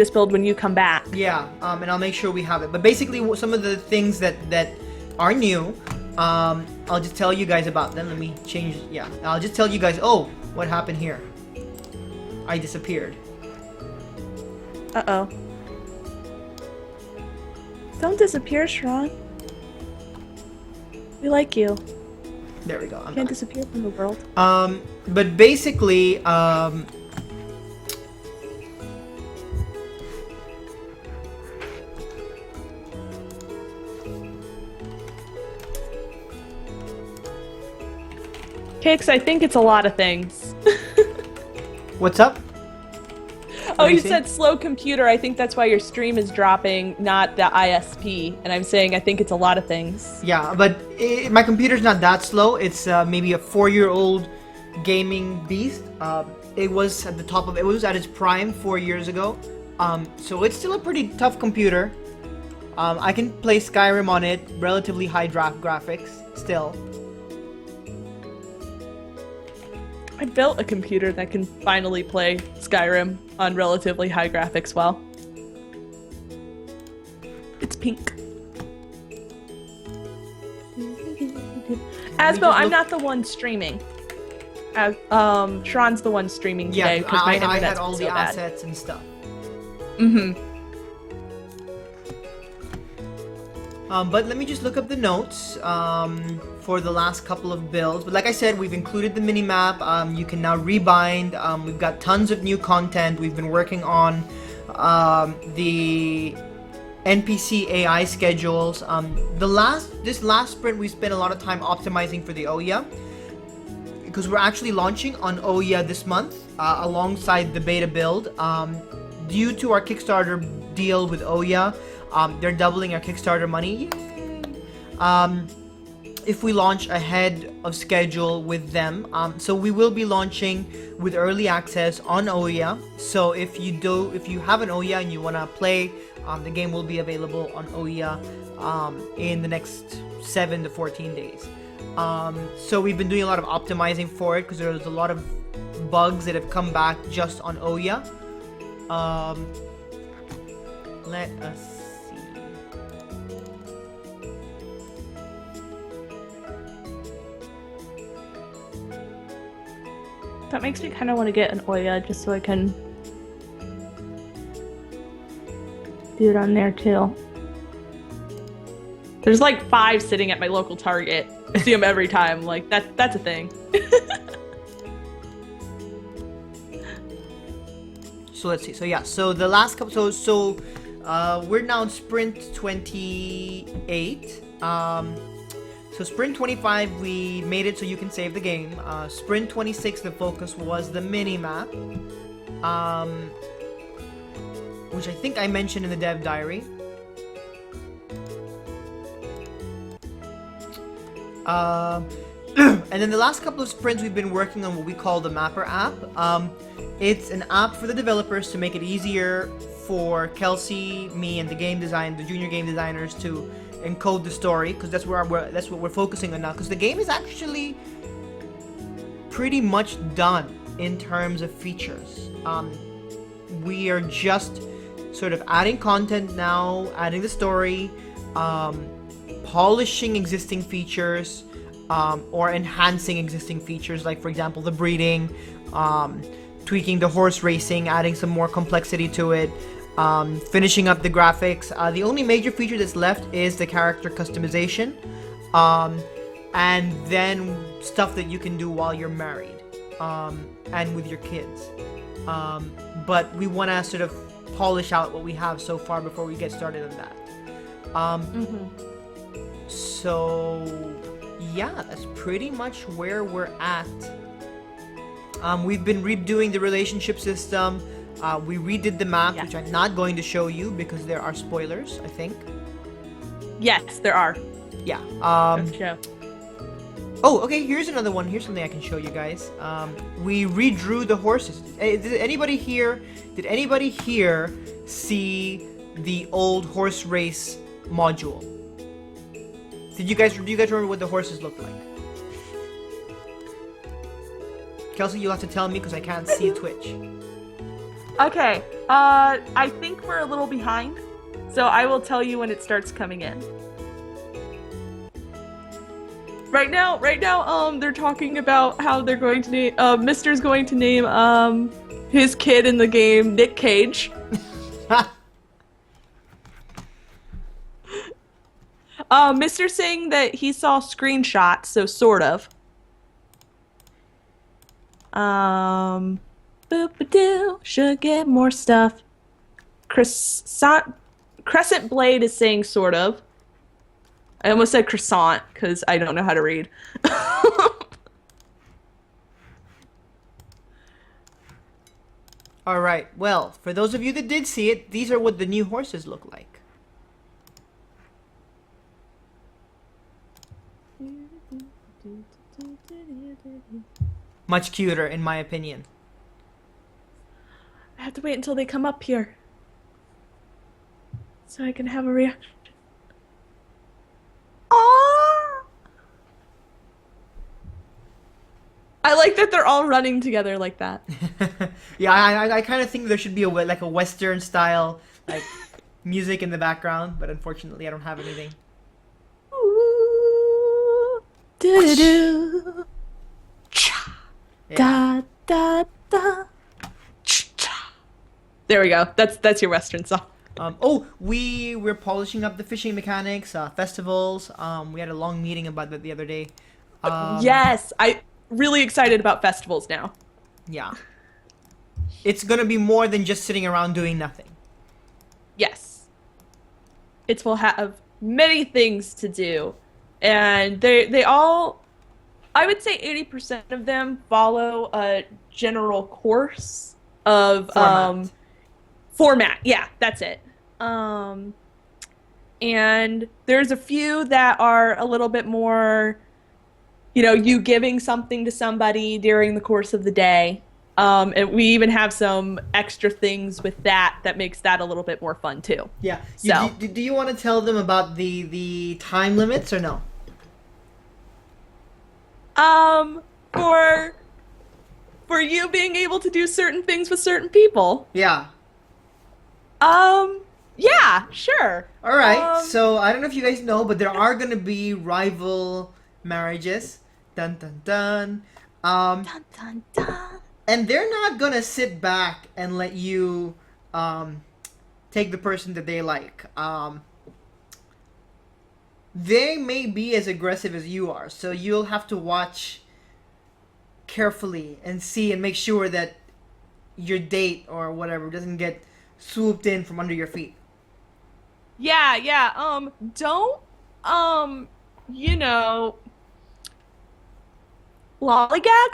this build when you come back. Yeah, and I'll make sure we have it. But basically, some of the things that are new, I'll just tell you guys about them. Let me change. Yeah, I'll just tell you guys. Oh, what happened here? I disappeared. Uh-oh. Don't disappear, Sharon. We like you. There we go. Can't disappear from the world. But basically, Cakes, I think it's a lot of things. what's up? Oh, do you you say? said slow computer. I think that's why your stream is dropping, not the ISP. And I'm saying I think it's a lot of things. Yeah, but my computer's not that slow. It's maybe a 4-year-old gaming beast. It was at the top of it was at its prime 4 years ago. So it's still a pretty tough computer. I can play Skyrim on it, relatively high graphics still. I built a computer that can finally play Skyrim on relatively high graphics well. It's pink. Asbo, I'm not the one streaming. Sharon's the one streaming Yeah, today because my I internet's had all so the bad. assets and stuff. Mm-hmm. But let me just look up the notes for the last couple of builds. But like I said, we've included the minimap. You can now rebind. We've got tons of new content. We've been working on the NPC AI schedules. This last sprint, we spent a lot of time optimizing for the Ouya, because we're actually launching on Ouya this month alongside the beta build. Due to our Kickstarter deal with Ouya, they're doubling our Kickstarter money. Yay! If we launch ahead of schedule with them. So we will be launching with early access on Ouya. So if you have an Ouya and you want to play, the game will be available on Ouya in the next 7 to 14 days. So we've been doing a lot of optimizing for it because there's a lot of bugs that have come back just on Ouya. Let us see. That makes me kind of want to get an Ouya just so I can do it on there too. There's like 5 sitting at my local Target. I see them every time. Like that's a thing. So let's see. So yeah. So the last couple. So we're now in sprint 28. So sprint 25, we made it so you can save the game. Sprint 26, the focus was the mini map, which I think I mentioned in the dev diary. And then the last couple of sprints, we've been working on what we call the Mapper app. It's an app for the developers to make it easier for Kelsey, me, and the junior game designers to encode the story, because that's what we're focusing on now. Because the game is actually pretty much done in terms of features. We are just sort of adding content now, adding the story, polishing existing features, or enhancing existing features, like for example the breeding, tweaking the horse racing, adding some more complexity to it, finishing up the graphics. The only major feature that's left is the character customization, and then stuff that you can do while you're married, and with your kids. But we want to sort of polish out what we have so far before we get started on that. So yeah, that's pretty much where we're at. We've been redoing the relationship system. We redid the map, which I'm not going to show you because there are spoilers, I think. Yes, there are. Yeah. Sure. Oh, okay, here's another one. Here's something I can show you guys. We redrew the horses. Did anybody here see the old horse race module? Do you guys remember what the horses look like? Kelsey, you'll have to tell me because I can't see Twitch. Okay. I think we're a little behind, so I will tell you when it starts coming in. Right now, they're talking about how they're going to name, Mister's going to name, his kid in the game Nick Cage. Mister's saying that he saw screenshots, so sort of. Boop-a-doo, should get more stuff. Crescent Blade is saying sort of. I almost said croissant because I don't know how to read. All right. Well, for those of you that did see it, these are what the new horses look like. Much cuter, in my opinion. I have to wait until they come up here so I can have a reaction. Aww! I like that they're all running together like that. Yeah, I kind of think there should be like a Western style like music in the background, but unfortunately I don't have anything. Ooh, do-do-do. Cha. Yeah. Da da da. Cha. There we go. That's your Western song. We're polishing up the fishing mechanics, festivals. We had a long meeting about that the other day. Yes, I really excited about festivals now. Yeah. It's gonna be more than just sitting around doing nothing. Yes. It will have many things to do. And they all, I would say 80% of them follow a general course of format. Yeah, that's it. And there's a few that are a little bit more, you giving something to somebody during the course of the day. And we even have some extra things with that makes that a little bit more fun too. Yeah. So, Do you want to tell them about the time limits or no? for you being able to do certain things with certain people. Yeah. Yeah, sure. All right. So I don't know if you guys know, but there are gonna be rival marriages. Dun dun dun. Dun dun dun. And they're not gonna sit back and let you take the person that they like. They may be as aggressive as you are, so you'll have to watch carefully and see and make sure that your date or whatever doesn't get swooped in from under your feet. Yeah. Don't, lollygag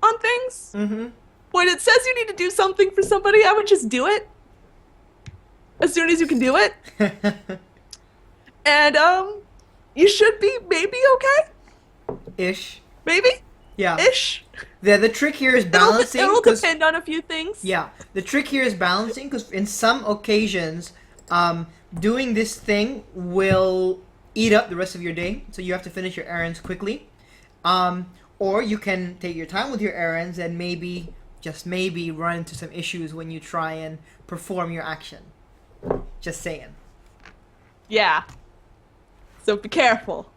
on things. Mm-hmm. When it says you need to do something for somebody, I would just do it as soon as you can do it. And, you should be maybe okay? Ish. Maybe? Yeah. Ish? The trick here is balancing. It'll 'cause- depend on a few things. Yeah, the trick here is balancing because in some occasions, doing this thing will eat up the rest of your day. So you have to finish your errands quickly. Or you can take your time with your errands and maybe, just maybe, run into some issues when you try and perform your action. Just saying. Yeah. So be careful.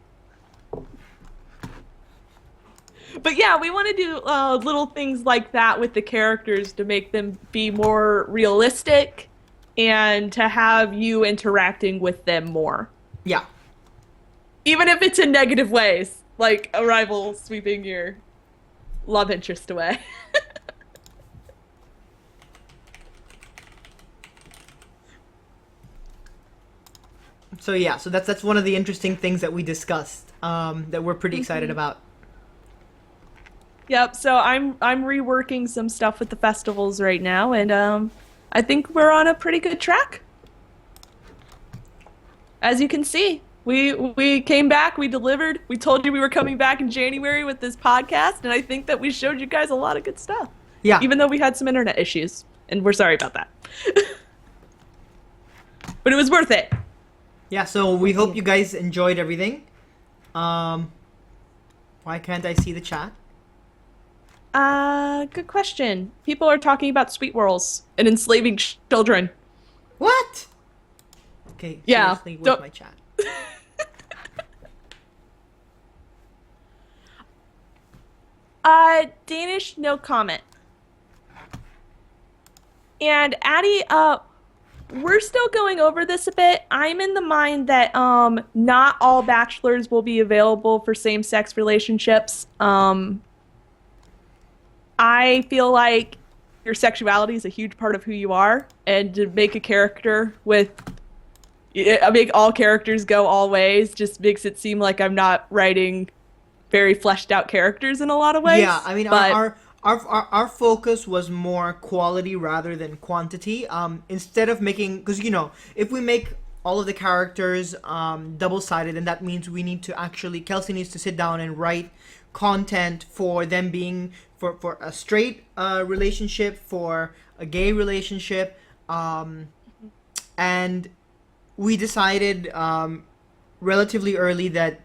But yeah, we want to do little things like that with the characters to make them be more realistic and to have you interacting with them more. Yeah. Even if it's in negative ways, like a rival sweeping your love interest away. So yeah, so that's one of the interesting things that we discussed that we're pretty excited about. Yep, so I'm reworking some stuff with the festivals right now, and I think we're on a pretty good track. As you can see, we came back, we delivered, we told you we were coming back in January with this podcast, and I think that we showed you guys a lot of good stuff. Yeah. Even though we had some internet issues, and we're sorry about that. But it was worth it. Yeah, so we hope you guys enjoyed everything. Why can't I see the chat? Good question. People are talking about sweet whirls and enslaving children. What? Okay, Yeah. seriously, where's Don't my chat? Danish, no comment. And Addie, we're still going over this a bit. I'm in the mind that not all bachelors will be available for same-sex relationships. I feel like your sexuality is a huge part of who you are, and to make a character with make all characters go all ways just makes it seem like I'm not writing very fleshed out characters in a lot of Yeah, ways. I mean, But our focus was more quality rather than quantity. Instead of making, because if we make all of the characters double-sided, then that means we need to actually Kelsey needs to sit down and write content for them being for a straight relationship, for a gay relationship, and we decided relatively early that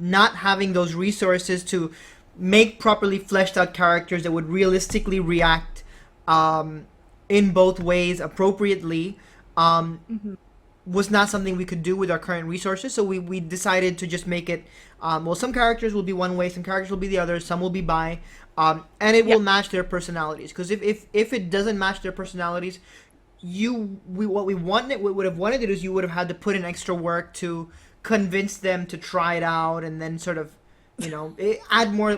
not having those resources to make properly fleshed out characters that would realistically react um, in both ways appropriately mhm. was not something we could do with our current resources. So we decided to just make it well, some characters will be one way, some characters will be the other, some will be bi, and it Yeah. will match their personalities. Because if it doesn't match their personalities, what we wanted, what would have wanted it is you would have had to put in extra work to convince them to try it out and then sort of add more